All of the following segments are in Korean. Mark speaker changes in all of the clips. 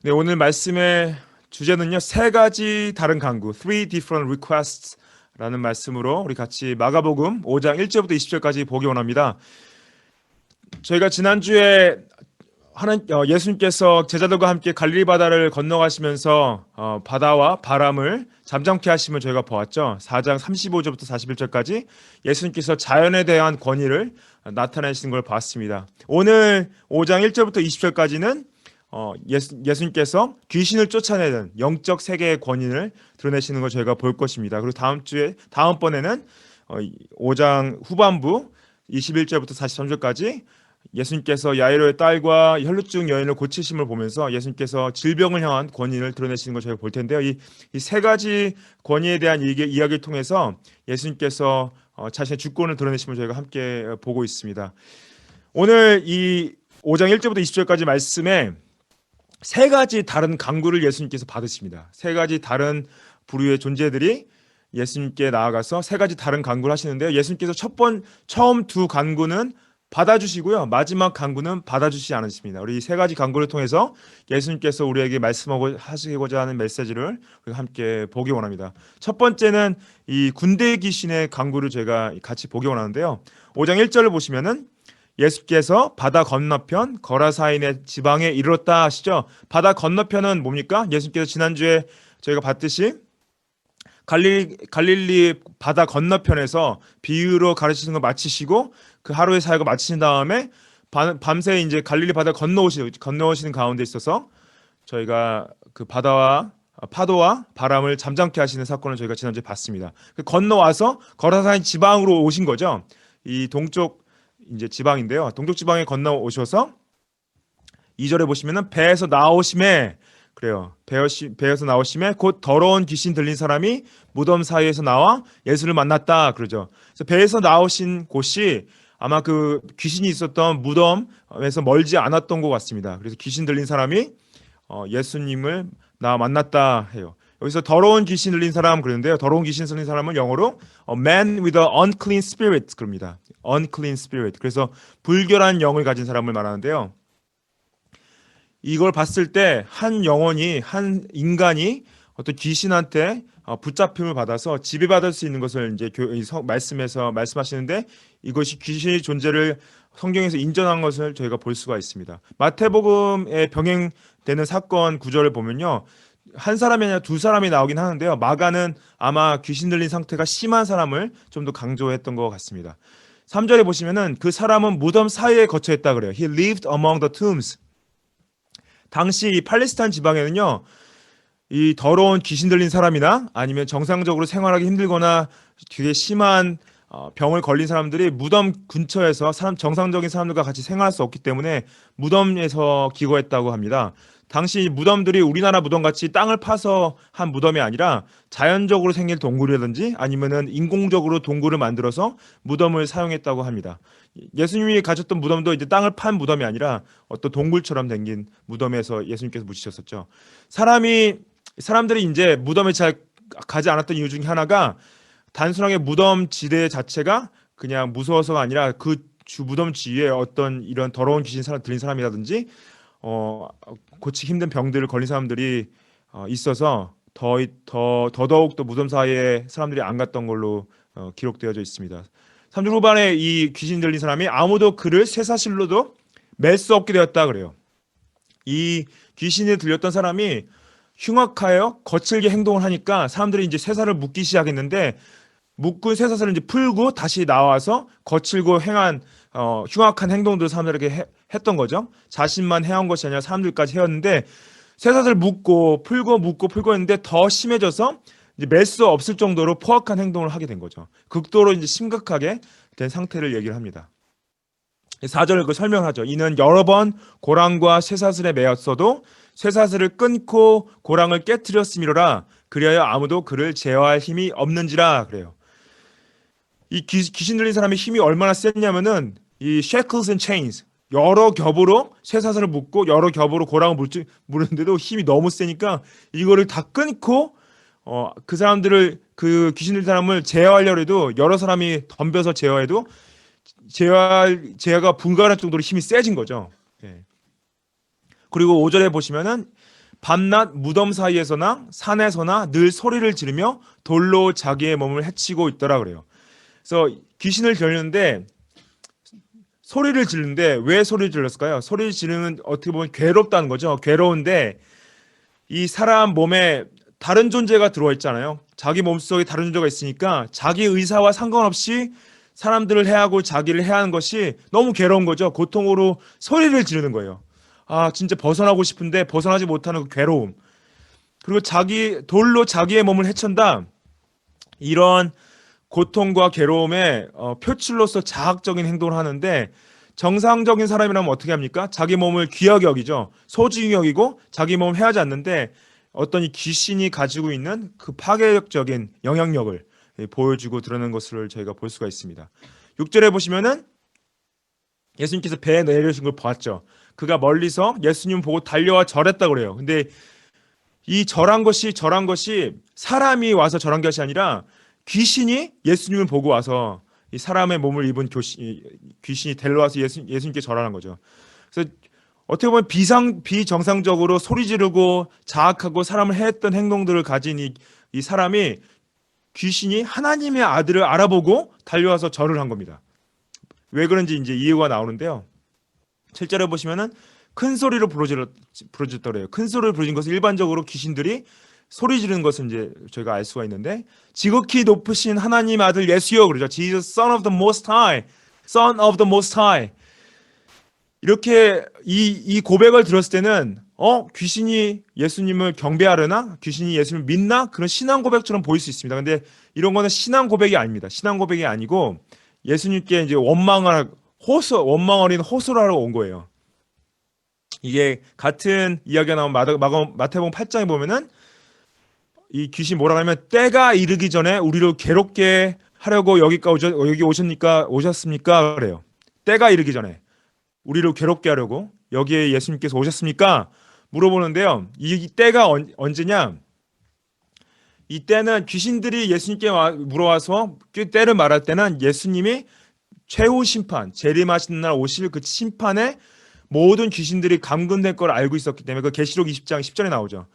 Speaker 1: 네, 오늘 말씀의 주제는요. 세 가지 다른 간구, three different requests 라는 말씀으로 우리 같이 마가복음 5장 1절부터 20절까지 보기 원합니다. 저희가 지난주에 예수님께서 제자들과 함께 갈릴리 바다를 건너가시면서 바다와 바람을 잠잠케 하심을 저희가 보았죠. 4장 35절부터 41절까지 예수님께서 자연에 대한 권위를 나타내시는 걸 봤습니다. 오늘 5장 1절부터 20절까지는 예수님께서 귀신을 쫓아내는 영적 세계의 권위를 드러내시는 걸 저희가 볼 것입니다. 그리고 다음번에는 5장 후반부 21절부터 43절까지 예수님께서 야이로의 딸과 혈루증 여인을 고치심을 보면서 예수님께서 질병을 향한 권위를 드러내시는 걸 저희가 볼 텐데요. 이 세 가지 권위에 대한 이야기를 통해서 예수님께서 자신의 주권을 드러내심을 저희가 함께 보고 있습니다. 오늘 이 5장 1절부터 20절까지 말씀에 세 가지 다른 간구를 예수님께서 받으십니다. 세 가지 다른 부류의 존재들이 예수님께 나아가서 세 가지 다른 간구를 하시는데요. 예수님께서 처음 두 간구는 받아주시고요. 마지막 간구는 받아주시지 않으십니다. 우리 세 가지 간구를 통해서 예수님께서 우리에게 말씀하고 하시고자 하는 메시지를 우리가 함께 보기 원합니다. 첫 번째는 이 군대 귀신의 간구를 제가 같이 보기 원하는데요. 5장 1절을 보시면은 예수께서 바다 건너편 거라사인의 지방에 이르렀다 하시죠. 바다 건너편은 뭡니까? 예수님께서 지난주에 저희가 봤듯이 갈릴리 바다 건너편에서 비유로 가르치는 거 마치시고 그 하루의 사역을 마치신 다음에 밤새 이제 갈릴리 바다 건너오시는 가운데 있어서 저희가 그 파도와 바람을 잠잠케 하시는 사건을 저희가 지난주에 봤습니다. 건너와서 거라사인 지방으로 오신 거죠. 이 동쪽 이제 지방인데요. 동쪽 지방에 건너오셔서 2절에 보시면은 배에서 나오심에 그래요. 배에서 나오심에 곧 더러운 귀신 들린 사람이 무덤 사이에서 나와 예수를 만났다 그러죠. 그래서 배에서 나오신 곳이 아마 그 귀신이 있었던 무덤에서 멀지 않았던 것 같습니다. 그래서 귀신 들린 사람이 예수님을 나 만났다 해요. 여기서 더러운 귀신 들린 사람 그러는데요. 더러운 귀신 들린 사람은 영어로 man with an unclean spirit 그럽니다. unclean spirit. 그래서 불결한 영을 가진 사람을 말하는데요. 이걸 봤을 때 한 인간이 어떤 귀신한테 붙잡힘을 받아서 지배받을 수 있는 것을 이제 말씀에서 말씀하시는데 이것이 귀신의 존재를 성경에서 인정한 것을 저희가 볼 수가 있습니다. 마태복음에 병행되는 사건 구절을 보면요. 한 사람이 아니라 두 사람이 나오긴 하는데요. 마가는 아마 귀신 들린 상태가 심한 사람을 좀 더 강조했던 것 같습니다. 3절에 보시면은 그 사람은 무덤 사이에 거처 했다 그래요. He lived among the tombs. 당시 이 팔레스타인 지방에는요. 이 더러운 귀신 들린 사람이나 아니면 정상적으로 생활하기 힘들거나 되게 심한 병을 걸린 사람들이 무덤 근처에서 정상적인 사람들과 같이 생활할 수 없기 때문에 무덤에서 기거했다고 합니다. 당시 무덤들이 우리나라 무덤 같이 땅을 파서 한 무덤이 아니라 자연적으로 생긴 동굴이라든지 아니면은 인공적으로 동굴을 만들어서 무덤을 사용했다고 합니다. 예수님이 가셨던 무덤도 이제 땅을 판 무덤이 아니라 어떤 동굴처럼 생긴 무덤에서 예수님께서 묻히셨었죠. 사람들이 이제 무덤에 잘 가지 않았던 이유 중에 하나가 단순하게 무덤 지대 자체가 그냥 무서워서가 아니라 그 무덤 주위에 어떤 이런 더러운 귀신 들린 사람이라든지 고치기 힘든 병들을 걸린 사람들이 있어서 더더욱 또 무덤 사이에 사람들이 안 갔던 걸로 기록되어져 있습니다. 3절 후반에 이 귀신 들린 사람이 아무도 그를 쇠사슬로도 맬 수 없게 되었다 그래요. 이 귀신이 들렸던 사람이 흉악하여 거칠게 행동을 하니까 사람들이 이제 쇠사를 묶기 시작했는데 묶은 쇠사슬을 이제 풀고 다시 나와서 거칠고 행한 흉악한 행동들을 사람들에게 했던 거죠. 자신만 해온 것이 아니라 사람들까지 해왔는데 쇠사슬을 묶고 풀고 했는데 더 심해져서 이제 맬 수 없을 정도로 포악한 행동을 하게 된 거죠. 극도로 이제 심각하게 된 상태를 얘기를 합니다. 4절을 설명하죠. 이는 여러 번 고랑과 쇠사슬에 매였어도 쇠사슬을 끊고 고랑을 깨뜨렸음이로라. 그리하여 아무도 그를 제어할 힘이 없는지라 그래요. 이 귀신 들린 사람의 힘이 얼마나 셌냐면은 이 shackles and chains 여러 겹으로 쇠사슬을 묶고 여러 겹으로 고랑을 무르는데도 힘이 너무 세니까 이거를 다 끊고 그 사람들을 그 귀신 들린 사람을 제어하려고 해도 여러 사람이 덤벼서 제어해도 제어가 불가능할 정도로 힘이 세진 거죠. 예. 그리고 5절에 보시면은 밤낮 무덤 사이에서나 산에서나 늘 소리를 지르며 돌로 자기의 몸을 해치고 있더라 그래요. 그래서 귀신을 들렸는데 소리를 지르는데 왜 소리를 질렀을까요? 소리를 지르면 어떻게 보면 괴롭다는 거죠. 괴로운데 이 사람 몸에 다른 존재가 들어와 있잖아요. 자기 몸속에 다른 존재가 있으니까 자기 의사와 상관없이 사람들을 해하고 자기를 해하는 것이 너무 괴로운 거죠. 고통으로 소리를 지르는 거예요. 아, 진짜 벗어나고 싶은데 벗어나지 못하는 그 괴로움. 그리고 자기 돌로 자기의 몸을 해친다. 이런 고통과 괴로움의 표출로서 자학적인 행동을 하는데 정상적인 사람이라면 어떻게 합니까? 자기 몸을 귀하게 여기죠. 소중히 여기고 자기 몸을 해하지 않는데 어떤 이 귀신이 가지고 있는 그 파괴적인 영향력을 보여주고 드러내는 것을 저희가 볼 수가 있습니다. 6절에 보시면은 예수님께서 배에 내려오신 걸 보았죠. 그가 멀리서 예수님 보고 달려와 절했다고 그래요. 근데 이 절한 것이 사람이 와서 절한 것이 아니라 귀신이 예수님을 보고 와서 이 사람의 몸을 입은 귀신이 데려와서 예수님께 절하는 거죠. 그래서 어떻게 보면 비정상적으로 소리 지르고 자학하고 사람을 해했던 행동들을 가진 이 사람이 귀신이 하나님의 아들을 알아보고 달려와서 절을 한 겁니다. 왜 그런지 이제 이유가 나오는데요. 7절에 보시면은 큰 소리로 부르짖더래요. 큰 소리를 부르짖는 것은 일반적으로 귀신들이 소리 지르는 것은 이제 저희가 알 수가 있는데 지극히 높으신 하나님 아들 예수여 그러죠. Jesus, Son of the Most High, Son of the Most High. 이렇게 이 고백을 들었을 때는 귀신이 예수님을 경배하려나? 귀신이 예수님을 믿나? 그런 신앙 고백처럼 보일 수 있습니다. 근데 이런 거는 신앙 고백이 아닙니다. 신앙 고백이 아니고 예수님께 이제 원망 어린 호소를 하러 온 거예요. 이게 같은 이야기가 나온 마태복음 8장에 보면은 이 귀신 뭐라고 하면 때가 이르기 전에 우리를 괴롭게 하려고 여기 오셨습니까? 그래요. 때가 이르기 전에 우리를 괴롭게 하려고 여기에 예수님께서 오셨습니까? 물어보는데요. 이 때가 언제냐? 이 때는 귀신들이 예수님께 물어와서 그 때를 말할 때는 예수님이 최후 심판, 재림하시는 날 오실 그 심판에 모든 귀신들이 감금될 걸 알고 있었기 때문에 그 계시록 20장 10절에 나오죠.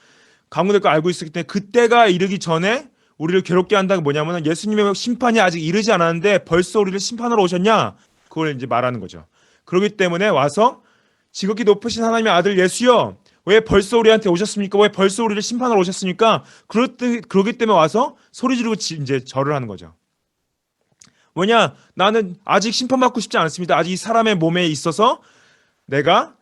Speaker 1: 감금될 걸 알고 있었기 때문에 그때가 이르기 전에 우리를 괴롭게 한다는 게 뭐냐면 예수님의 심판이 아직 이르지 않았는데 벌써 우리를 심판하러 오셨냐? 그걸 이제 말하는 거죠. 그렇기 때문에 와서 지극히 높으신 하나님의 아들 예수여 왜 벌써 우리한테 오셨습니까? 왜 벌써 우리를 심판하러 오셨습니까? 그러기 때문에 와서 소리 지르고 이제 절을 하는 거죠. 뭐냐? 나는 아직 심판받고 싶지 않습니다. 아직 이 사람의 몸에 있어서 내가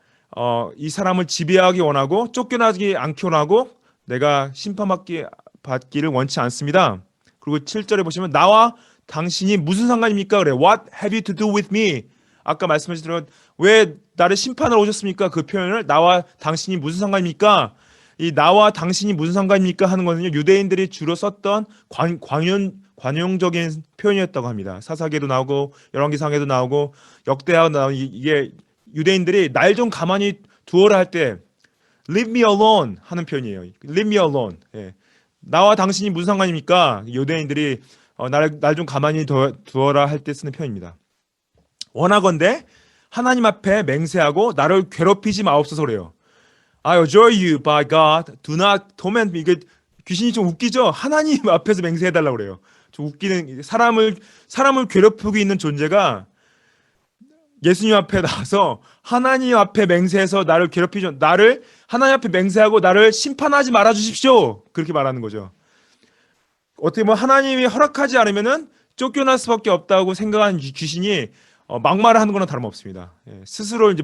Speaker 1: 이 사람을 지배하기 원하고 쫓겨나지 않기 원하고 내가 심판받기를 원치 않습니다. 그리고 7절에 보시면 나와 당신이 무슨 상관입니까? 그래. What have you to do with me? 아까 말씀하신 대로 왜 나를 심판하러 오셨습니까? 그 표현을 나와 당신이 무슨 상관입니까? 이 나와 당신이 무슨 상관입니까? 하는 것은요. 유대인들이 주로 썼던 관용적인 표현이었다고 합니다. 사사기에도 나오고 열왕기상에도 나오고 역대하고 나오고 이게 유대인들이 날 좀 가만히 두어라 할 때 Leave me alone 하는 표현이에요. Leave me alone. 예. 나와 당신이 무슨 상관입니까? 유대인들이 날 좀 가만히 두어라 할 때 쓰는 표현입니다. 원하건대 하나님 앞에 맹세하고 나를 괴롭히지 마옵소서 그래요. I adjure you by God, do not torment me. 이게 귀신이 좀 웃기죠? 하나님 앞에서 맹세해달라고 그래요. 좀 웃기는 사람을 괴롭히고 있는 존재가 예수님 앞에 나와서 하나님 앞에 맹세해서 나를 나를 하나님 앞에 맹세하고 나를 심판하지 말아 주십시오. 그렇게 말하는 거죠. 어떻게 보면 하나님이 허락하지 않으면은 쫓겨날 수밖에 없다고 생각하는 귀신이 막말을 하는 거나 다름없습니다. 스스로 이제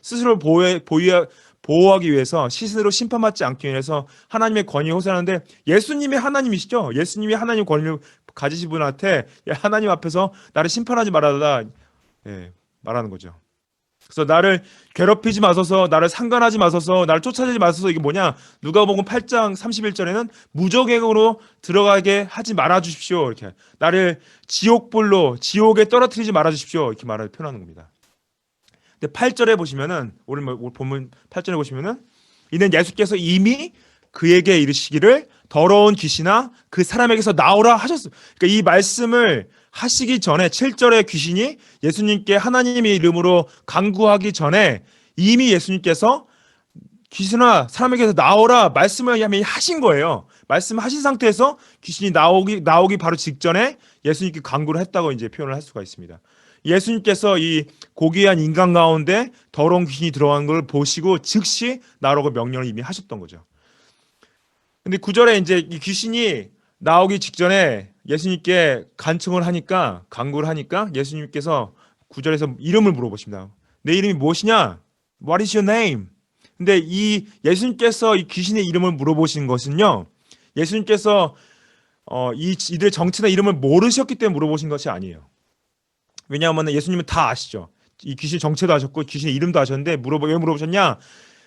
Speaker 1: 스스로 보호하기 위해서 스스로 심판받지 않기 위해서 하나님의 권위에 호소하는데 예수님이 하나님이시죠. 예수님이 하나님 권위를 가지신 분한테 하나님 앞에서 나를 심판하지 말아라 말하는 거죠. 그래서 나를 괴롭히지 마소서, 나를 상관하지 마소서, 나를 쫓아내지 마소서. 이게 뭐냐? 누가복음 8장 31절에는 무저갱으로 들어가게 하지 말아 주십시오. 이렇게 나를 지옥에 떨어뜨리지 말아 주십시오. 이렇게 표현하는 겁니다. 근데 8절에 보시면은 오늘 본문 8절에 보시면은 이는 예수께서 이미 그에게 이르시기를 더러운 귀신아 그 사람에게서 나오라 하셨어요. 그러니까 이 말씀을 하시기 전에 7절에 귀신이 예수님께 하나님의 이름으로 간구하기 전에 이미 예수님께서 귀신아 사람에게서 나오라 말씀을 이미 하신 거예요. 말씀하신 상태에서 귀신이 나오기 바로 직전에 예수님께 간구를 했다고 이제 표현을 할 수가 있습니다. 예수님께서 이 고귀한 인간 가운데 더러운 귀신이 들어간 걸 보시고 즉시 나오라고 명령을 이미 하셨던 거죠. 근데 9절에 이제 이 귀신이 나오기 직전에 예수님께 간청을 하니까 간구를 하니까 예수님께서 9절에서 이름을 물어보십니다. 내 이름이 무엇이냐? What is your name? 근데 이 예수님께서 이 귀신의 이름을 물어보신 것은요. 예수님께서 이들의 정체나 이름을 모르셨기 때문에 물어보신 것이 아니에요. 왜냐하면 예수님은 다 아시죠. 이 귀신 정체도 아셨고 귀신의 이름도 아셨는데 왜 물어보셨냐?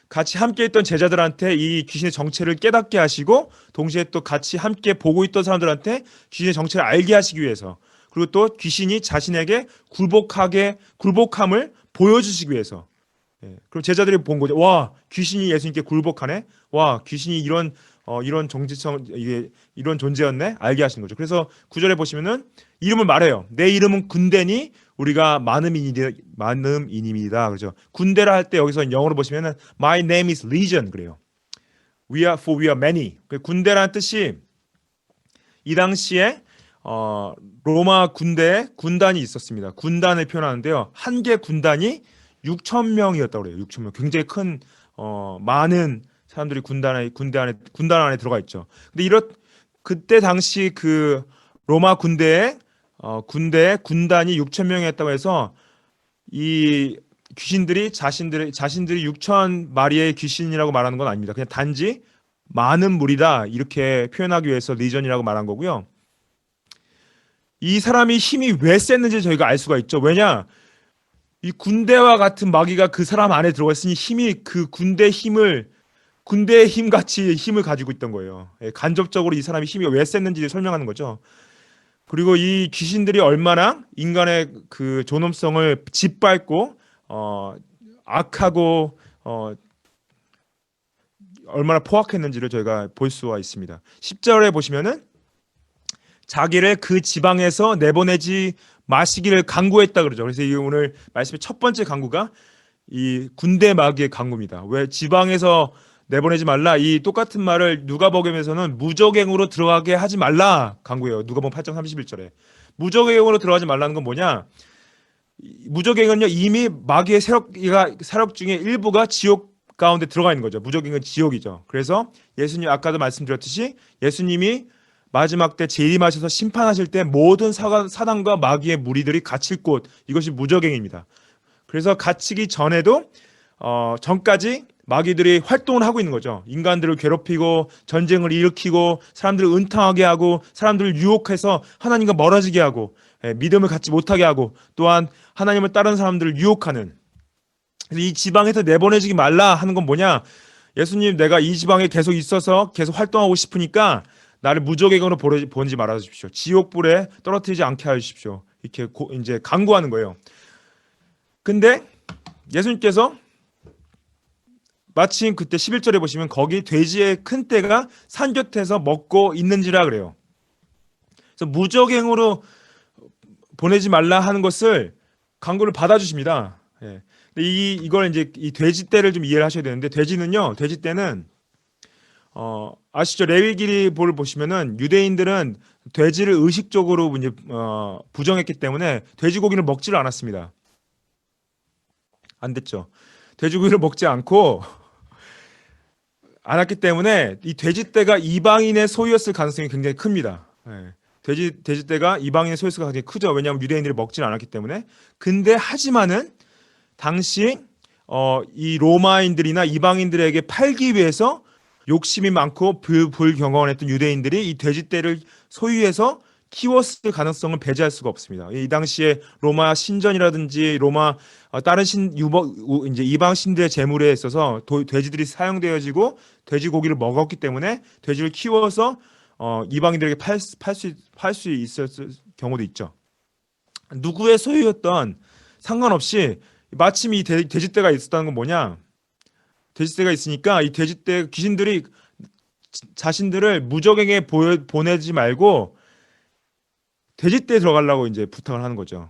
Speaker 1: 같이 함께 있던 제자들한테 이 귀신의 정체를 깨닫게 하시고 동시에 또 같이 함께 보고 있던 사람들한테 귀신의 정체를 알게 하시기 위해서 그리고 또 귀신이 자신에게 굴복함을 보여주시기 위해서 그럼 제자들이 본 거죠. 와 귀신이 예수님께 굴복하네. 와 귀신이 이런 정체성 이런 존재였네. 알게 하시는 거죠. 그래서 9절에 보시면은 이름을 말해요. 내 이름은 군대니 우리가 많음이니이다. 그죠? 군대라 할 때 여기서 영어로 보시면은 My name is Legion 그래요. We are many. 군대라는 뜻이 이 당시에 로마 군대에 군단이 있었습니다. 군단을 표현하는데요. 한 개 군단이 6천 명이었다고 그래요. 6천 명. 굉장히 큰 많은 사람들이 군단 안에 들어가 있죠. 근데 그때 당시 그 로마 군단이 6천 명이었다고 해서 이 귀신들이 자신들이 6천 마리의 귀신이라고 말하는 건 아닙니다. 그냥 단지 많은 무리다 이렇게 표현하기 위해서 리전이라고 말한 거고요. 이 사람이 힘이 왜 셌는지 저희가 알 수가 있죠. 왜냐? 이 군대와 같은 마귀가 그 사람 안에 들어가 있으니 힘이 그 군대의 힘같이 힘을 가지고 있던 거예요. 간접적으로 이 사람이 힘이 왜 셌는지 설명하는 거죠. 그리고 이 귀신들이 얼마나 인간의 그 존엄성을 짓밟고 악하고 얼마나 포악했는지를 저희가 볼 수가 있습니다. 10절에 보시면은 자기를 그 지방에서 내보내지 마시기를 간구했다 그러죠. 그래서 이 오늘 말씀의 첫 번째 간구가 이 군대 마귀의 간구입니다. 왜 지방에서 내보내지 말라? 이 똑같은 말을 누가복음에서는 무적행으로 들어가게 하지 말라 간구해요. 누가복음 8장 31절에 무적행으로 들어가지 말라는 건 뭐냐? 무적행은요 이미 마귀의 세력 중에 일부가 지옥 가운데 들어가 있는 거죠. 무적행은 지옥이죠. 그래서 예수님 아까도 말씀드렸듯이 예수님이 마지막 때 재림하셔서 심판하실 때 모든 사단과 마귀의 무리들이 갇힐 곳 이것이 무적행입니다. 그래서 갇히기 전에도 전까지 마귀들이 활동을 하고 있는 거죠. 인간들을 괴롭히고 전쟁을 일으키고 사람들을 은탕하게 하고 사람들을 유혹해서 하나님과 멀어지게 하고 믿음을 갖지 못하게 하고 또한 하나님을 따르는 사람들을 유혹하는 이 지방에서 내보내지기 말라 하는 건 뭐냐? 예수님 내가 이 지방에 계속 있어서 계속 활동하고 싶으니까 나를 무적행으로 보내지 말아 주십시오. 지옥불에 떨어뜨리지 않게 하십시오. 이렇게 이제 간구하는 거예요. 근데 예수님께서 마침 그때 11절에 보시면 거기 돼지의 큰 떼가 산 곁에서 먹고 있는지라 그래요. 그래서 무적행으로 보내지 말라 하는 것을 간구를 받아주십니다. 예. 이걸 이제 이 돼지 떼를 좀 이해를 하셔야 되는데 돼지 떼는 아시죠? 레위기를 보시면은 유대인들은 돼지를 의식적으로 이제 부정했기 때문에 돼지고기를 먹지를 않았습니다. 안 됐죠. 돼지고기를 먹지 않았기 때문에 이 돼지떼가 이방인의 소유였을 가능성이 굉장히 큽니다. 예. 돼지떼가 이방인의 소유였을 가능성이 크죠. 왜냐하면 유대인들이 먹지는 않았기 때문에. 근데 하지만은 당시 이 로마인들이나 이방인들에게 팔기 위해서 욕심이 많고 불경건했던 유대인들이 이 돼지떼를 소유해서 키웠을 가능성을 배제할 수가 없습니다. 이 당시에 로마 신전이라든지 로마 다른 이제 이방 신들의 제물에 있어서 돼지들이 사용되어지고 돼지고기를 먹었기 때문에 돼지를 키워서 이방인들에게 팔 수 있었을 경우도 있죠. 누구의 소유였던 상관없이 마침 이 돼지떼가 있었다는 건 뭐냐? 돼지떼가 있으니까 이 돼지떼 귀신들이 자신들을 무적행에 보내지 말고 돼지떼에 들어가려고 이제 부탁을 하는 거죠.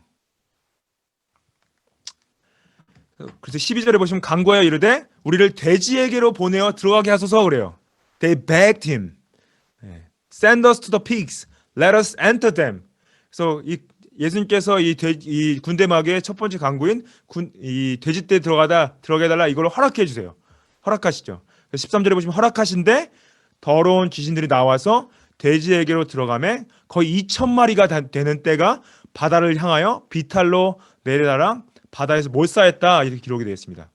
Speaker 1: 그래서 12절에 보시면 간구하여 이르되 우리를 돼지에게로 보내어 들어가게 하소서 그래요. They begged him. Send us to the pigs. Let us enter them. 그래서 예수님께서 이 군대막의 첫 번째 간구인 이 돼지떼 들어가게 해달라 이걸 허락해 주세요. 허락하시죠. 13절에 보시면 허락하신데 더러운 귀신들이 나와서 돼지에게로 들어가매 거의 2,000마리가 되는 떼가 바다를 향하여 비탈로 내려다라 바다에서 몰사했다 이렇게 기록이 되어 있습니다.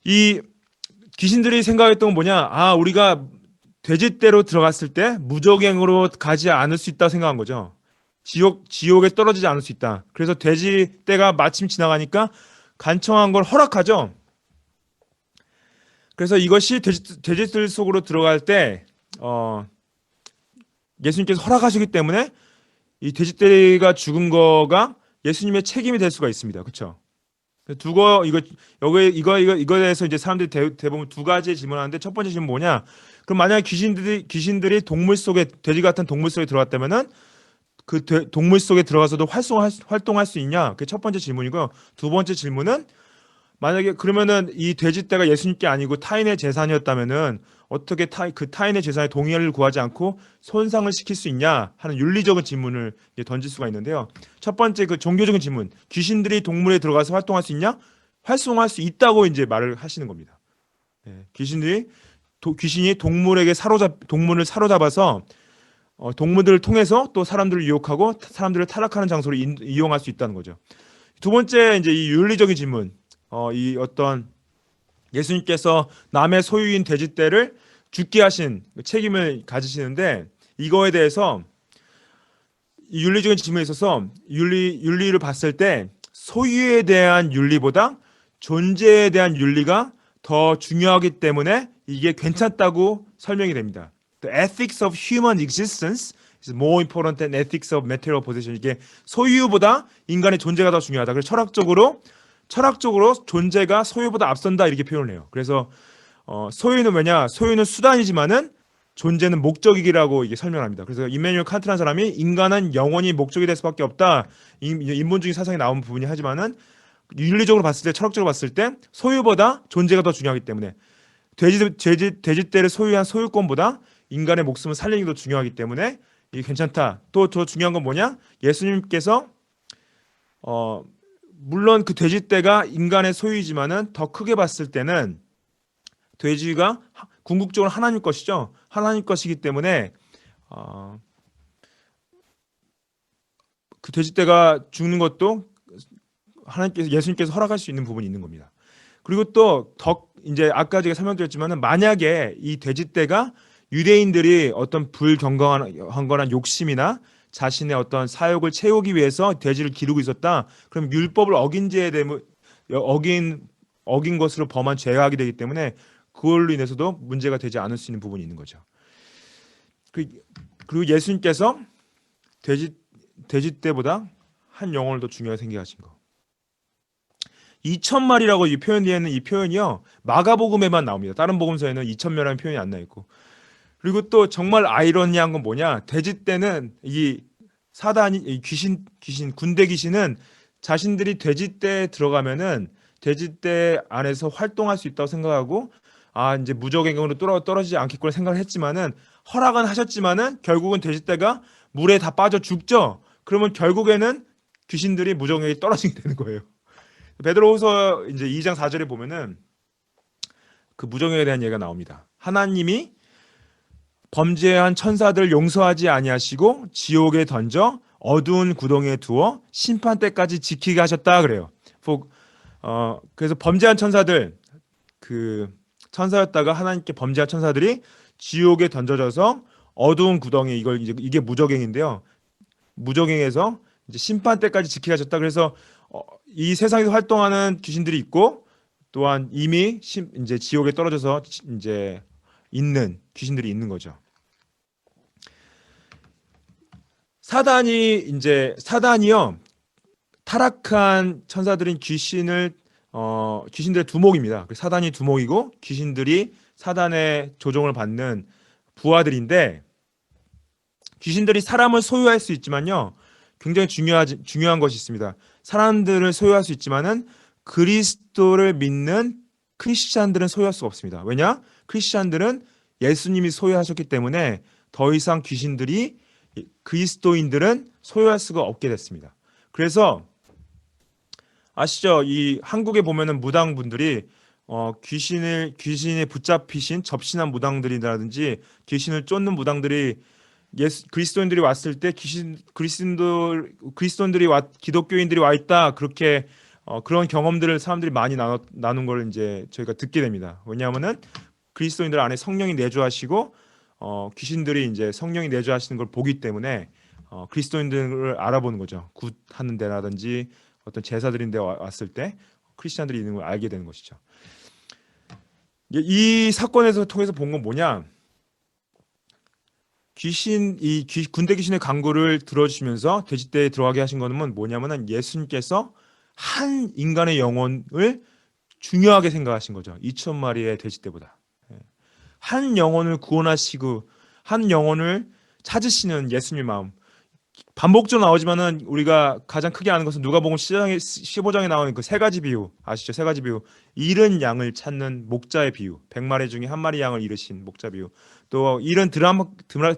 Speaker 1: 이 귀신들이 생각했던 건 뭐냐? 아, 우리가 돼지떼로 들어갔을 때 무적행으로 가지 않을 수 있다 생각한 거죠. 지옥에 떨어지지 않을 수 있다. 그래서 돼지떼가 마침 지나가니까 간청한 걸 허락하죠. 그래서 이것이 돼지들 속으로 들어갈 때 예수님께서 허락하시기 때문에 이 돼지떼가 죽은 거가 예수님의 책임이 될 수가 있습니다. 그렇죠? 이거에 대해서 이제 사람들이 대부분 두 가지 질문하는데 첫 번째 질문 뭐냐? 그럼 만약에 귀신들이 동물 속에 돼지 같은 동물 속에 들어갔다면은 그 동물 속에 들어가서도 활동할 수 있냐? 그게 첫 번째 질문이고요. 두 번째 질문은 만약에 그러면은 이 돼지떼가 예수님께 아니고 타인의 재산이었다면은 어떻게 그 타인의 재산에 동의를 구하지 않고 손상을 시킬 수 있냐 하는 윤리적인 질문을 던질 수가 있는데요. 첫 번째 그 종교적인 질문, 귀신들이 동물에 들어가서 활동할 수 있냐? 활동할 수 있다고 이제 말을 하시는 겁니다. 귀신이 동물을 사로잡아서 동물들을 통해서 또 사람들을 유혹하고 사람들을 타락하는 장소로 이용할 수 있다는 거죠. 두 번째 이제 이 윤리적인 질문, 이 어떤 예수님께서 남의 소유인 돼지떼를 죽게 하신 책임을 가지시는데 이거에 대해서 이 윤리적인 질문에 있어서 윤리를 봤을 때 소유에 대한 윤리보다 존재에 대한 윤리가 더 중요하기 때문에 이게 괜찮다고 설명이 됩니다. The ethics of human existence is more important than ethics of material possession. 이게 소유보다 인간의 존재가 더 중요하다. 그래서 철학적으로 존재가 소유보다 앞선다 이렇게 표현을 해요. 그래서 소유는 뭐냐? 소유는 수단이지만은 존재는 목적이라고 이게 설명합니다. 그래서 임마누엘 칸트라는 사람이 인간은 영원히 목적이 될 수밖에 없다. 인본주의 사상에 나온 부분이 하지만은 윤리적으로 봤을 때, 철학적으로 봤을 때 소유보다 존재가 더 중요하기 때문에 돼지떼를 소유한 소유권보다 인간의 목숨을 살리는 게 더 중요하기 때문에 이게 괜찮다. 또 더 중요한 건 뭐냐? 예수님께서 물론 그 돼지떼가 인간의 소유이지만은 더 크게 봤을 때는 돼지가 궁극적으로 하나님 것이죠. 하나님 것이기 때문에 그 돼지떼가 죽는 것도 예수님께서 허락할 수 있는 부분이 있는 겁니다. 그리고 또 이제 아까 제가 설명드렸지만은 만약에 이 돼지떼가 유대인들이 어떤 불경건한 거나 욕심이나 자신의 어떤 사욕을 채우기 위해서 돼지를 기르고 있었다. 그럼 율법을 어긴 것으로 범한 죄가 하게 되기 때문에 그걸로 인해서도 문제가 되지 않을 수 있는 부분이 있는 거죠. 그리고 예수님께서 돼지떼보다 한 영혼을 더 중요하게 생각하신 거. 2,000마리라고 이 표현되어 있는 이 표현이요. 마가복음에만 나옵니다. 다른 복음서에는 2,000명이라는 표현이 안 나 있고. 그리고 또 정말 아이러니한 건 뭐냐? 돼지떼는 이 군대 귀신은 자신들이 돼지떼에 들어가면은 돼지떼 안에서 활동할 수 있다고 생각하고 이제 무적행으로 떨어지지 않겠구나 생각을 했지만은 허락은 하셨지만은 결국은 돼지떼가 물에 다 빠져 죽죠. 그러면 결국에는 귀신들이 무적행에 떨어지게 되는 거예요. 베드로후서 이제 2장 4절에 보면은 그 무적행에 대한 얘기가 나옵니다. 하나님이 범죄한 천사들을 용서하지 아니하시고 지옥에 던져 어두운 구덩이에 두어 심판 때까지 지키게 하셨다 그래요. 그래서 범죄한 천사들 그 천사였다가 하나님께 범죄한 천사들이 지옥에 던져져서 어두운 구덩이 이게 무적행인데요. 무적행에서 이제 심판 때까지 지키게 하셨다. 그래서 이 세상에서 활동하는 귀신들이 있고 또한 이미 이제 지옥에 떨어져서 이제 있는 귀신들이 있는 거죠. 사단이요 타락한 천사들인 귀신들의 두목입니다. 사단이 두목이고 귀신들이 사단의 조종을 받는 부하들인데 귀신들이 사람을 소유할 수 있지만요 굉장히 중요한 것이 있습니다. 사람들을 소유할 수 있지만은 그리스도를 믿는 크리스찬들은 소유할 수가 없습니다. 왜냐? 크리스찬들은 예수님이 소유하셨기 때문에 더 이상 귀신들이 그리스도인들은 소유할 수가 없게 됐습니다. 그래서 아시죠? 이 한국에 보면은 무당분들이 귀신에 붙잡히신 접신한 무당들이라든지 귀신을 쫓는 무당들이 그리스도인들이 왔을 때 그리스도인들이 기독교인들이 와 있다 그렇게 그런 경험들을 사람들이 많이 나눈 걸 이제 저희가 듣게 됩니다. 왜냐하면은 그리스도인들 안에 성령이 내주하시고 귀신들이 이제 성령이 내주하시는 걸 보기 때문에 그리스도인들을 알아보는 거죠. 굿하는 데라든지 어떤 제사 드린 데 왔을 때 크리스찬들이 있는 걸 알게 되는 것이죠. 이 사건에서 통해서 본 건 뭐냐? 군대 귀신의 강구를 들어주시면서 돼지떼에 들어가게 하신 거는 뭐냐면은 예수님께서 한 인간의 영혼을 중요하게 생각하신 거죠. 2천 마리의 돼지떼보다. 한 영혼을 구원하시고 한 영혼을 찾으시는 예수님의 마음. 반복적으로 나오지만은 우리가 가장 크게 아는 것은 누가복음 15장에 나오는 그 세 가지 비유 아시죠? 세 가지 비유. 잃은 양을 찾는 목자의 비유. 100마리 중에 한 마리 양을 잃으신 목자 비유. 또 잃은 드라크마를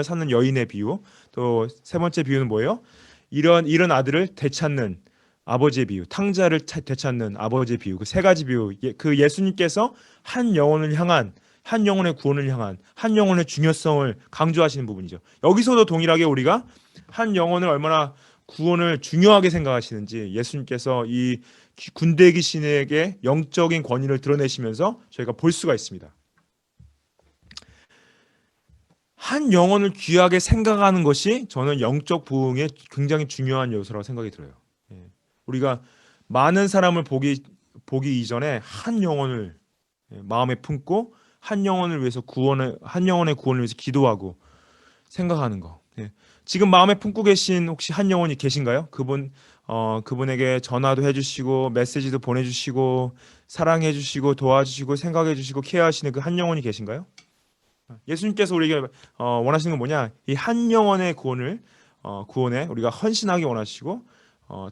Speaker 1: 찾는 여인의 비유. 또 세 번째 비유는 뭐예요? 잃은 아들을 되찾는 아버지의 비유. 탕자를 되찾는 아버지의 비유. 그 세 가지 비유. 그 예수님께서 한 영혼을 향한 한 영혼의 구원을 향한 한 영혼의 중요성을 강조하시는 부분이죠. 여기서도 동일하게 우리가 한 영혼을 얼마나 구원을 중요하게 생각하시는지 예수님께서 이 군대 귀신에게 영적인 권위를 드러내시면서 저희가 볼 수가 있습니다. 한 영혼을 귀하게 생각하는 것이 저는 영적 부흥에 굉장히 중요한 요소라고 생각이 들어요. 우리가 많은 사람을 보기 이전에 한 영혼을 마음에 품고 한 영혼을 위해서 한 영혼의 구원을 위해서 기도하고 생각하는 거. 지금 마음에 품고 계신 혹시 한 영혼이 계신가요? 그분에게 전화도 해주시고 메시지도 보내주시고 사랑해주시고 도와주시고 생각해주시고 케어하시는 그 한 영혼이 계신가요? 예수님께서 우리에게 원하시는 건 뭐냐? 이 한 영혼의 구원에 우리가 헌신하기 원하시고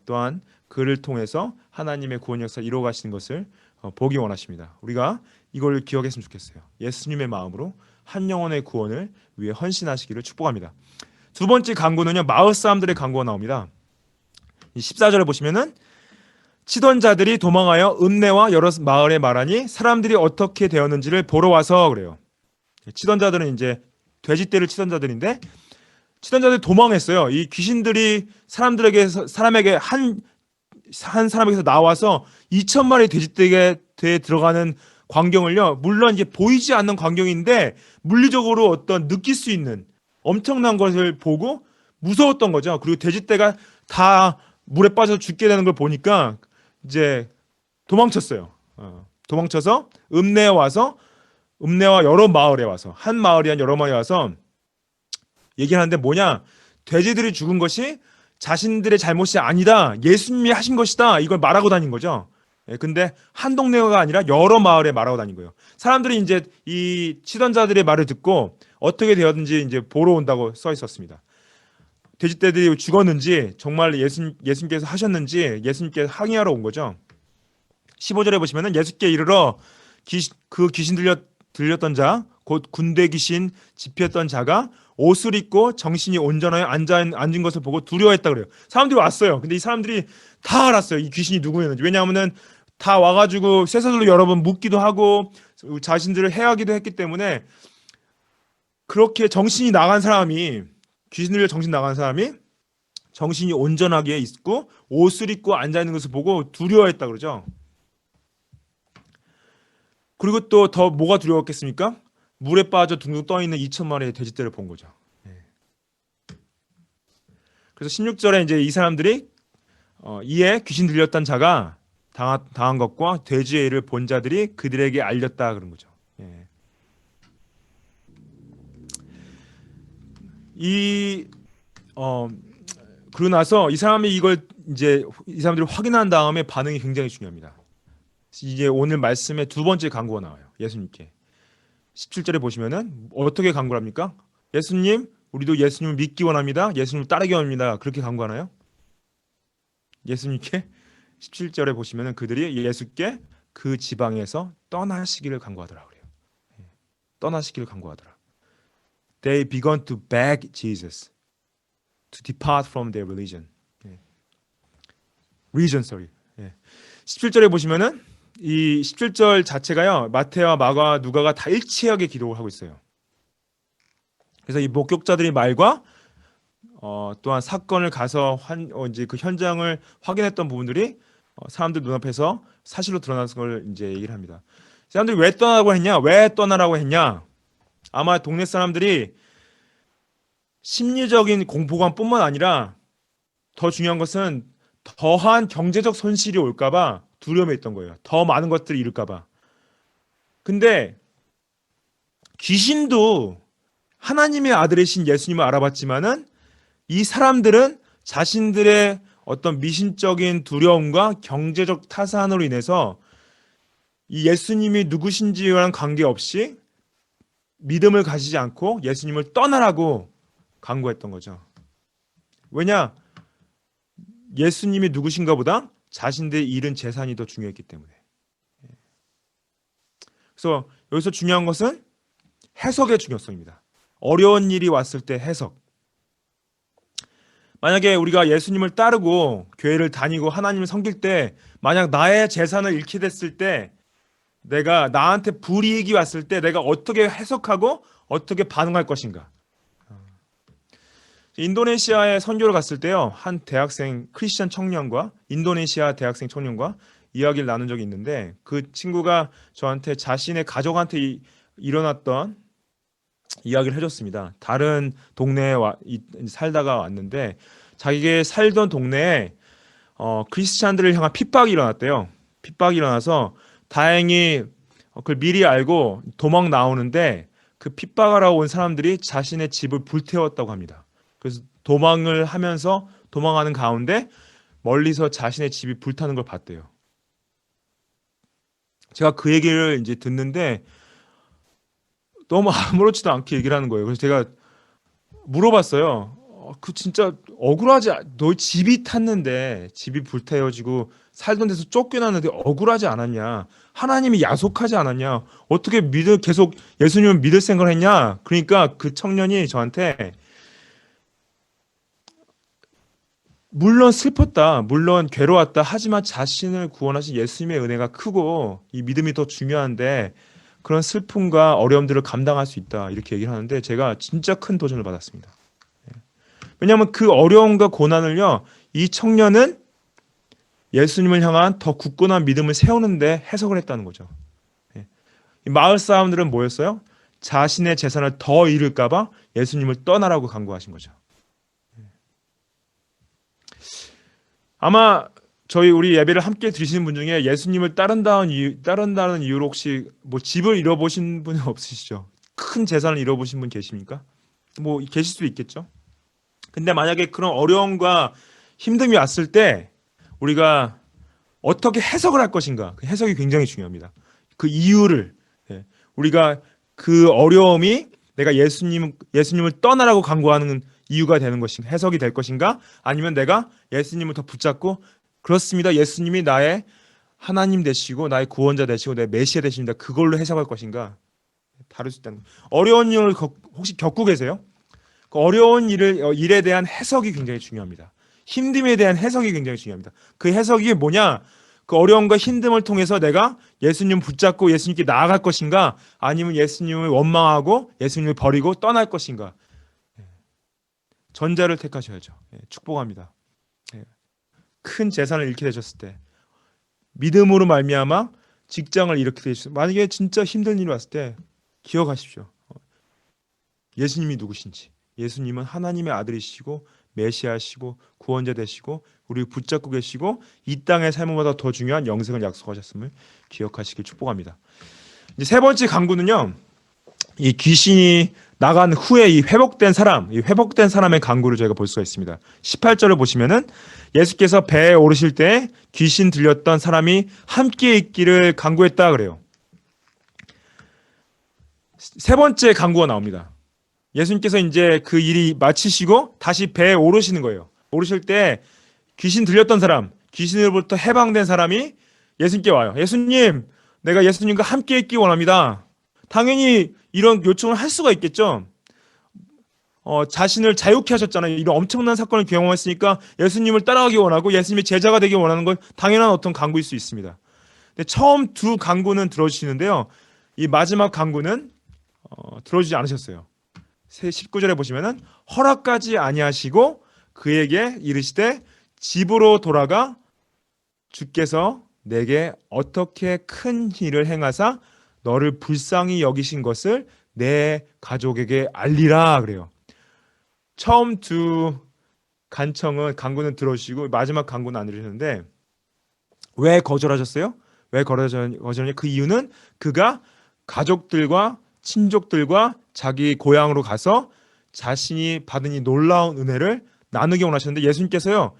Speaker 1: 또한 그를 통해서 하나님의 구원 역사를 이루어 가시는 것을 보기 원하십니다. 우리가 이걸 기억했으면 좋겠어요. 예수님의 마음으로 한 영혼의 구원을 위해 헌신하시기를 축복합니다. 두 번째 강구는요, 마을 사람들의 강구가 나옵니다. 14절에 보시면은 치던 자들이 도망하여 읍내와 여러 마을에 말하니 사람들이 어떻게 되었는지를 보러 와서 그래요. 치던 자들은 이제 돼지떼를 치던 자들인데 치던 자들이 도망했어요. 이 귀신들이 사람에게 한 사람에게서 나와서 2천 마리 돼지떼에 들어가는 광경을요. 물론 이제 보이지 않는 광경인데 물리적으로 어떤 느낄 수 있는 엄청난 것을 보고 무서웠던 거죠. 그리고 돼지떼가 다 물에 빠져서 죽게 되는 걸 보니까 이제 도망쳤어요. 도망쳐서 읍내와 여러 마을에 와서 한 마을이 한 여러 마을에 와서 얘기하는데 뭐냐? 돼지들이 죽은 것이 자신들의 잘못이 아니다. 예수님이 하신 것이다. 이걸 말하고 다닌 거죠. 근데 한 동네가 아니라 여러 마을에 말하고 다닌 거예요. 사람들이 이제 이 치던 자들의 말을 듣고 어떻게 되었는지 이제 보러 온다고 써 있었습니다. 돼지떼들이 죽었는지 정말 예수님께서 하셨는지 예수님께서 항의하러 온 거죠. 15절에 보시면은 예수께 이르러 그 귀신 들렸던 자, 곧 군대 귀신 집혔던 자가 옷을 입고 정신이 온전하여 앉은 것을 보고 두려워했다 그래요. 사람들이 왔어요. 근데 이 사람들이 다 알았어요. 이 귀신이 누구였는지. 왜냐하면은 다 와가지고 쇠사슬로 여러 번 묶기도 하고 자신들을 해하기도 했기 때문에 그렇게 정신이 나간 사람이 귀신 들려 정신 나간 사람이 정신이 온전하게 있고 옷을 입고 앉아 있는 것을 보고 두려워했다 그러죠. 그리고 또 더 뭐가 두려웠겠습니까? 물에 빠져 둥둥 떠 있는 2천 마리의 돼지떼를 본 거죠. 그래서 16절에 이제 이 사람들이 이에 귀신 들렸던 자가 당한 것과 돼지의 일을 본 자들이 그들에게 알렸다 그런 거죠. 그러고 나서 이 사람들이 확인한 다음에 반응이 굉장히 중요합니다. 이제 오늘 말씀의 두 번째 강구가 나와요. 예수님께 17절에 보시면은 어떻게 강구를 합니까? 예수님, 우리도 예수님을 믿기 원합니다. 예수님을 따르기 원합니다. 그렇게 강구하나요? 예수님께 17절에 보시면은 그들이 예수께 그 지방에서 떠나시기를 간구하더라 그래요. 떠나시기를 간구하더라. They began to beg Jesus to depart from their religion. Religion, sorry. 17절에 보시면은 이 17절 자체가요. 마태와 마가, 누가가 다 일치하게 기록을 하고 있어요. 그래서 이 목격자들의 말과 또한 사건을 가서 이제 그 현장을 확인했던 부분들이 사람들 눈앞에서 사실로 드러나는 걸 이제 얘기를 합니다. 사람들이 왜 떠나라고 했냐? 왜 떠나라고 했냐? 아마 동네 사람들이 심리적인 공포감뿐만 아니라 더 중요한 것은 더한 경제적 손실이 올까봐 두려움에 있던 거예요. 더 많은 것들을 잃을까봐. 근데 귀신도 하나님의 아들이신 예수님을 알아봤지만은 이 사람들은 자신들의 어떤 미신적인 두려움과 경제적 타산으로 인해서 이 예수님이 누구신지와는 관계없이 믿음을 가지지 않고 예수님을 떠나라고 간구했던 거죠. 왜냐? 예수님이 누구신가 보다 자신들의 잃은 재산이 더 중요했기 때문에. 그래서 여기서 중요한 것은 해석의 중요성입니다. 어려운 일이 왔을 때 해석. 만약에 우리가 예수님을 따르고 교회를 다니고 하나님을 섬길 때 만약 나의 재산을 잃게 됐을 때 내가 나한테 불이익이 왔을 때 내가 어떻게 해석하고 어떻게 반응할 것인가. 인도네시아에 선교를 갔을 때요. 한 대학생 크리스천 청년과 인도네시아 대학생 청년과 이야기를 나눈 적이 있는데 그 친구가 저한테 자신의 가족한테 일어났던 이야기를 해줬습니다. 다른 동네에 살다가 왔는데 자기가 살던 동네에 크리스찬들을 향한 핍박이 일어났대요. 핍박이 일어나서 다행히 그걸 미리 알고 도망 나오는데 그 핍박하러 온 사람들이 자신의 집을 불태웠다고 합니다. 그래서 도망을 하면서 도망하는 가운데 멀리서 자신의 집이 불타는 걸 봤대요. 제가 그 얘기를 이제 듣는데 너무 아무렇지도 않게 얘기를 하는 거예요. 그래서 제가 물어봤어요. 그 진짜 억울하지? 너 집이 탔는데 집이 불태워지고 살던 데서 쫓겨났는데 억울하지 않았냐? 하나님이 야속하지 않았냐? 어떻게 계속 예수님을 믿을 생각을 했냐? 그러니까 그 청년이 저한테 물론 슬펐다, 물론 괴로웠다. 하지만 자신을 구원하신 예수님의 은혜가 크고 이 믿음이 더 중요한데 그런 슬픔과 어려움들을 감당할 수 있다. 이렇게 얘기를 하는데 제가 진짜 큰 도전을 받았습니다. 왜냐하면 그 어려움과 고난을요, 이 청년은 예수님을 향한 더 굳건한 믿음을 세우는데 해석을 했다는 거죠. 이 마을 사람들은 뭐였어요? 자신의 재산을 더 잃을까봐 예수님을 떠나라고 간구하신 거죠. 아마 우리 예배를 함께 드리시는 분 중에 예수님을 따른다는 이유로 혹시 뭐 집을 잃어보신 분은 없으시죠? 큰 재산을 잃어보신 분 계십니까? 뭐 계실 수도 있겠죠. 근데 만약에 그런 어려움과 힘듦이 왔을 때 우리가 어떻게 해석을 할 것인가? 그 해석이 굉장히 중요합니다. 그 이유를 우리가 그 어려움이 내가 예수님을 떠나라고 간구하는 이유가 되는 것인가? 해석이 될 것인가? 아니면 내가 예수님을 더 붙잡고 그렇습니다. 예수님이 나의 하나님 되시고 나의 구원자 되시고 내 메시아 되십니다. 그걸로 해석할 것인가? 다를 수 있다는 거예요. 어려운 일을 혹시 겪고 계세요? 그 어려운 일에 대한 해석이 굉장히 중요합니다. 힘듦에 대한 해석이 굉장히 중요합니다. 그 해석이 뭐냐? 그 어려움과 힘듦을 통해서 내가 예수님 붙잡고 예수님께 나아갈 것인가? 아니면 예수님을 원망하고 예수님을 버리고 떠날 것인가? 전자를 택하셔야죠. 축복합니다. 큰 재산을 잃게 되셨을 때 믿음으로 말미암아 직장을 잃게 되셨을 때 만약에 진짜 힘든 일이 왔을 때 기억하십시오. 예수님이 누구신지. 예수님은 하나님의 아들이시고 메시아시고 구원자 되시고 우리를 붙잡고 계시고 이 땅의 삶보다 더 중요한 영생을 약속하셨음을 기억하시길 축복합니다. 이제 세 번째 간구는요. 이 귀신이 나간 후에 이 회복된 사람의 간구를 저희가 볼 수가 있습니다. 18절을 보시면은 예수께서 배에 오르실 때 귀신 들렸던 사람이 함께 있기를 간구했다 그래요. 세 번째 간구가 나옵니다. 예수님께서 이제 그 일이 마치시고 다시 배에 오르시는 거예요. 오르실 때 귀신 들렸던 사람, 귀신으로부터 해방된 사람이 예수님께 와요. 예수님, 내가 예수님과 함께 있기 원합니다. 당연히 이런 요청을 할 수가 있겠죠. 자신을 자유케 하셨잖아요. 이런 엄청난 사건을 경험했으니까 예수님을 따라가기 원하고 예수님의 제자가 되기 원하는 건 당연한 어떤 강구일 수 있습니다. 근데 처음 두 강구는 들어주시는데요. 이 마지막 강구는 들어주지 않으셨어요. 19절에 보시면은 허락까지 아니하시고 그에게 이르시되 집으로 돌아가 주께서 내게 어떻게 큰 일을 행하사 너를 불쌍히 여기신 것을 내 가족에게 알리라 그래요. 처음 두 강구는 들어주시고 마지막 강구는 안 들으셨는데 왜 거절하셨어요? 왜 거절하셨냐? 그 이유는 그가 가족들과 친족들과 자기 고향으로 가서 자신이 받은 이 놀라운 은혜를 나누기 원하셨는데 예수님께서요.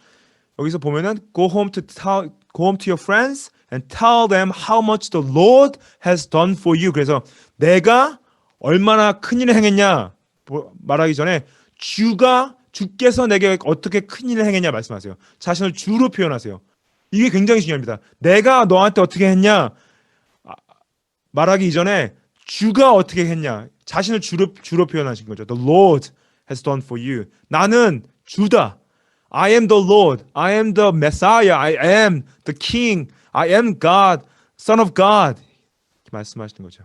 Speaker 1: 여기서 보면은 go home to your friends and tell them how much the Lord has done for you. 그래서 내가 얼마나 큰 일을 행했냐 말하기 전에 주께서 내게 어떻게 큰 일을 행했냐 말씀하세요. 자신을 주로 표현하세요. 이게 굉장히 중요합니다. 내가 너한테 어떻게 했냐 말하기 이전에 주가 어떻게 했냐 자신을 주로 표현하신 거죠. The Lord has done for you. 나는 주다. I am the Lord. I am the Messiah. I am the King. I am God, Son of God. 이렇게 말씀하시는 거죠.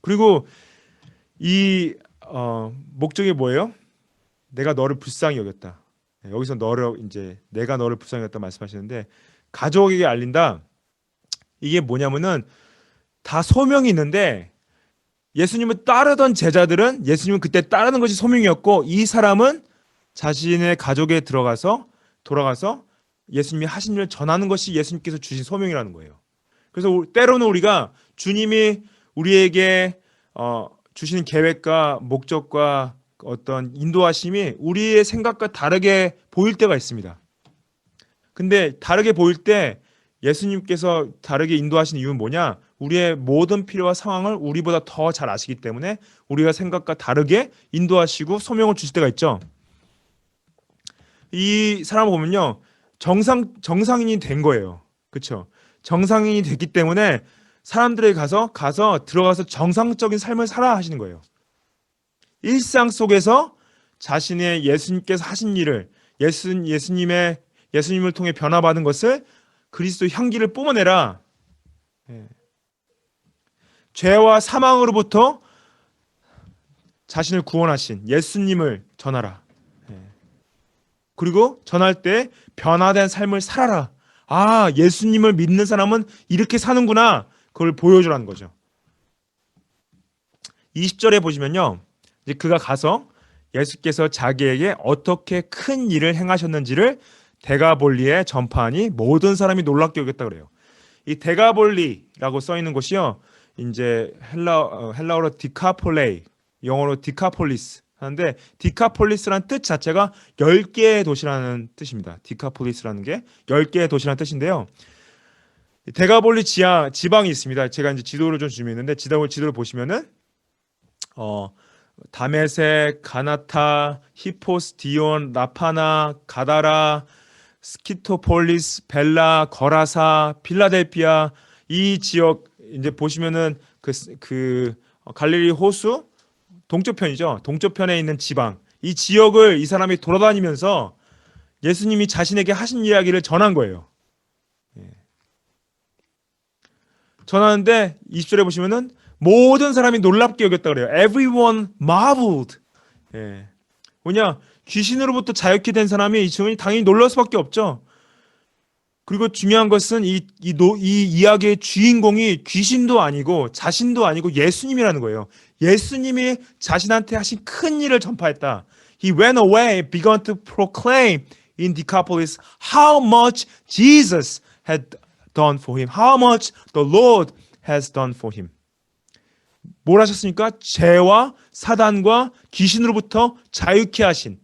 Speaker 1: 그리고 이 목적이 뭐예요? 내가 너를 불쌍히 여겼다. 여기서 내가 너를 불쌍히 여겼다 말씀하시는데 가족에게 알린다. 이게 뭐냐면은 다 소명이 있는데 예수님을 따르던 제자들은 예수님은 그때 따르는 것이 소명이었고 이 사람은 자신의 가족에 돌아가서 예수님이 하신 일을 전하는 것이 예수님께서 주신 소명이라는 거예요. 그래서 때로는 우리가 주님이 우리에게 주시는 계획과 목적과 어떤 인도하심이 우리의 생각과 다르게 보일 때가 있습니다. 근데 다르게 보일 때 예수님께서 다르게 인도하시는 이유는 뭐냐? 우리의 모든 필요와 상황을 우리보다 더 잘 아시기 때문에 우리가 생각과 다르게 인도하시고 소명을 주실 때가 있죠. 이 사람을 보면요. 정상인이 된 거예요. 그렇죠? 정상인이 됐기 때문에 사람들에게 가서 들어가서 정상적인 삶을 살아 하시는 거예요. 일상 속에서 자신의 예수님께서 하신 일을 예수님을 통해 변화받은 것을 그리스도 향기를 뿜어내라. 죄와 사망으로부터 자신을 구원하신 예수님을 전하라. 그리고 전할 때 변화된 삶을 살아라. 아, 예수님을 믿는 사람은 이렇게 사는구나. 그걸 보여주라는 거죠. 20절에 보시면요. 이제 그가 가서 예수께서 자기에게 어떻게 큰 일을 행하셨는지를 데가볼리에 전파하니 모든 사람이 놀랍게 여겼다 그래요. 이 데가볼리라고 써 있는 곳이요. 이제 헬라어로 디카폴레이, 영어로 디카폴리스 하는데 디카폴리스라는 뜻 자체가 10개의 도시라는 뜻입니다. 디카폴리스라는 게 10개의 도시라는 뜻인데요. 데가볼리 지방이 있습니다. 제가 이제 지도를 좀 준비했는데 지도를 보시면은 다메섹, 가나타, 히포스, 디온, 라파나, 가다라, 스키토폴리스, 벨라, 거라사, 필라델피아 이 지역 이제 보시면은 그 갈릴리 호수 동쪽편이죠. 동쪽편에 있는 지방 이 지역을 이 사람이 돌아다니면서 예수님이 자신에게 하신 이야기를 전한 거예요. 전하는데 20절에 보시면은 모든 사람이 놀랍게 여겼다 그래요. Everyone marveled. 뭐냐? 귀신으로부터 자유케 된 사람이 이 증언이 당연히 놀랄 수밖에 없죠. 그리고 중요한 것은 이 이야기의 주인공이 귀신도 아니고 자신도 아니고 예수님이라는 거예요. 예수님이 자신한테 하신 큰 일을 전파했다. He went away, began to proclaim in Decapolis how much Jesus had done for him, how much the Lord has done for him. 뭘 하셨습니까? 죄와 사단과 귀신으로부터 자유케 하신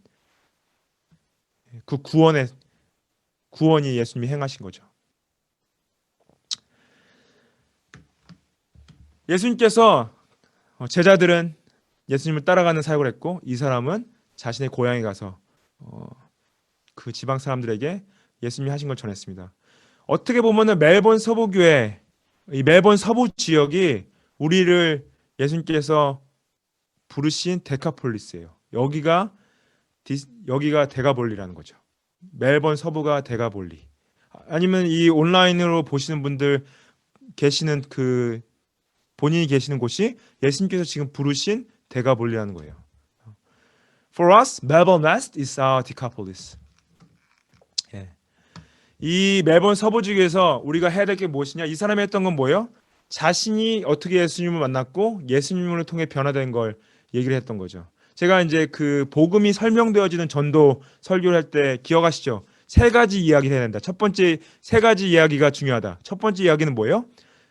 Speaker 1: 그 구원이 예수님이 행하신 거죠. 예수님께서 제자들은 예수님을 따라가는 사역을 했고 이 사람은 자신의 고향에 가서 그 지방 사람들에게 예수님이 하신 걸 전했습니다. 어떻게 보면은 멜번 서부교회, 이 멜번 서부 지역이 우리를 예수님께서 부르신 데카폴리스예요. 여기가 데가볼리라는 거죠. 멜번 서부가 데가볼리. 아니면 이 온라인으로 보시는 분들 계시는 그 본인이 계시는 곳이 예수님께서 지금 부르신 데가볼리라는 거예요. For us, Melbourne West is our Decapolis. 예. 이 멜번 서부 지역에서 우리가 해야 될 게 무엇이냐? 이 사람이 했던 건 뭐예요? 자신이 어떻게 예수님을 만났고 예수님을 통해 변화된 걸 얘기를 했던 거죠. 제가 이제 그 복음이 설명되어지는 전도 설교를 할 때 기억하시죠? 세 가지 이야기를 해야 된다. 첫 번째 세 가지 이야기가 중요하다. 첫 번째 이야기는 뭐예요?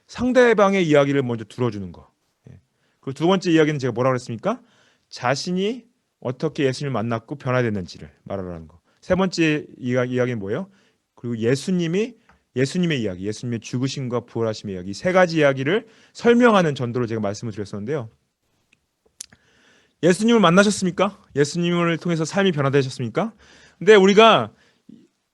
Speaker 1: 상대방의 이야기를 먼저 들어주는 거. 예. 그리고 두 번째 이야기는 제가 뭐라고 했습니까? 자신이 어떻게 예수님을 만났고 변화됐는지를 말하라는 거. 세 번째 이야기는 뭐예요? 그리고 예수님의 이야기, 예수님의 죽으심과 부활하심의 이야기, 세 가지 이야기를 설명하는 전도를 제가 말씀을 드렸었는데요. 예수님을 만나셨습니까? 예수님을 통해서 삶이 변화되셨습니까? 근데 우리가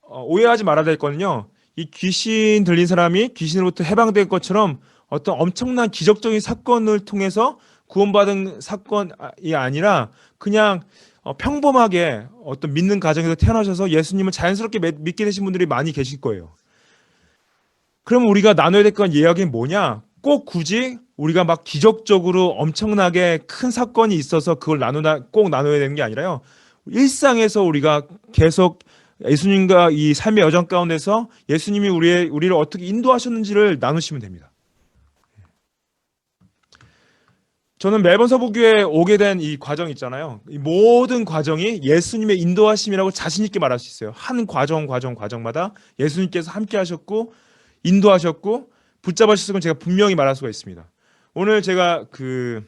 Speaker 1: 오해하지 말아야 될 거는요. 이 귀신 들린 사람이 귀신으로부터 해방된 것처럼 어떤 엄청난 기적적인 사건을 통해서 구원받은 사건이 아니라 그냥 평범하게 어떤 믿는 가정에서 태어나셔서 예수님을 자연스럽게 믿게 되신 분들이 많이 계실 거예요. 그럼 우리가 나눠야 될 건 이야기는 뭐냐? 꼭 굳이 우리가 막 기적적으로 엄청나게 큰 사건이 있어서 그걸 꼭 나눠야 되는 게 아니라요. 일상에서 우리가 계속 예수님과 이 삶의 여정 가운데서 예수님이 우리를 어떻게 인도하셨는지를 나누시면 됩니다. 저는 멜번 서부교회에 오게 된 이 과정 있잖아요. 이 모든 과정이 예수님의 인도하심이라고 자신 있게 말할 수 있어요. 한 과정마다 예수님께서 함께 하셨고 인도하셨고 붙잡으셨을 건 제가 분명히 말할 수가 있습니다. 오늘 제가 그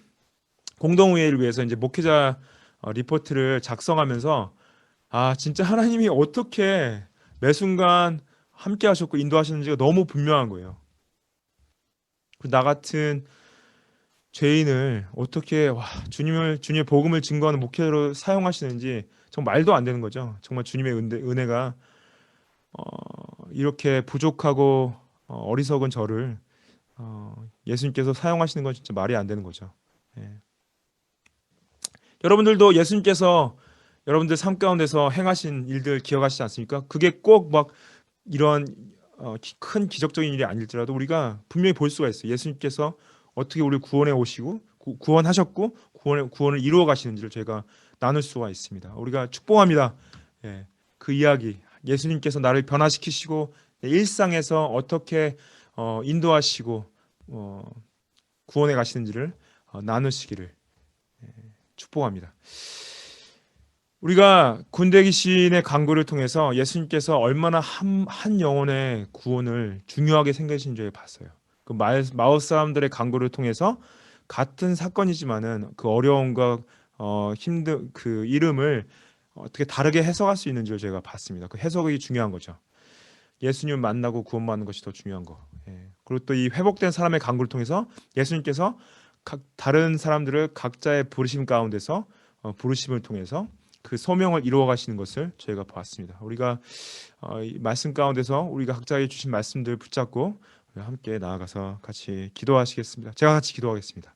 Speaker 1: 공동의회를 위해서 이제 목회자 리포트를 작성하면서 진짜 하나님이 어떻게 매 순간 함께 하셨고 인도하셨는지가 너무 분명한 거예요. 나 같은 죄인을 어떻게 주님의 복음을 증거하는 목회자로 사용하시는지 정말 말도 안 되는 거죠. 정말 주님의 은혜가 이렇게 부족하고 어리석은 저를 예수님께서 사용하시는 건 진짜 말이 안 되는 거죠. 예. 여러분들도 예수님께서 여러분들 삶 가운데서 행하신 일들 기억하시지 않습니까? 그게 꼭 막 이런 큰 기적적인 일이 아닐지라도 우리가 분명히 볼 수가 있어요. 예수님께서 어떻게 우리를 구원해 오시고 구원하셨고 구원을 이루어 가시는지를 제가 나눌 수가 있습니다. 우리가 축복합니다. 예. 그 이야기 예수님께서 나를 변화시키시고 일상에서 어떻게 인도하시고 구원해 가시는지를 나누시기를 축복합니다. 우리가 군대 귀신의 강구를 통해서 예수님께서 얼마나 한 영혼의 구원을 중요하게 생각하신 줄 봤어요. 그 마을 사람들의 강구를 통해서 같은 사건이지만은 그 어려움과 힘든 그 이름을 어떻게 다르게 해석할 수 있는지를 제가 봤습니다. 그 해석이 중요한 거죠. 예수님 만나고 구원받는 것이 더 중요한 거. 예. 그리고 또 이 회복된 사람의 강구를 통해서 예수님께서 다른 사람들을 각자의 부르심 가운데서 부르심을 통해서 그 소명을 이루어 가시는 것을 저희가 보았습니다. 우리가 이 말씀 가운데서 우리가 각자에게 주신 말씀들 붙잡고 함께 나아가서 같이 기도하시겠습니다. 제가 같이 기도하겠습니다.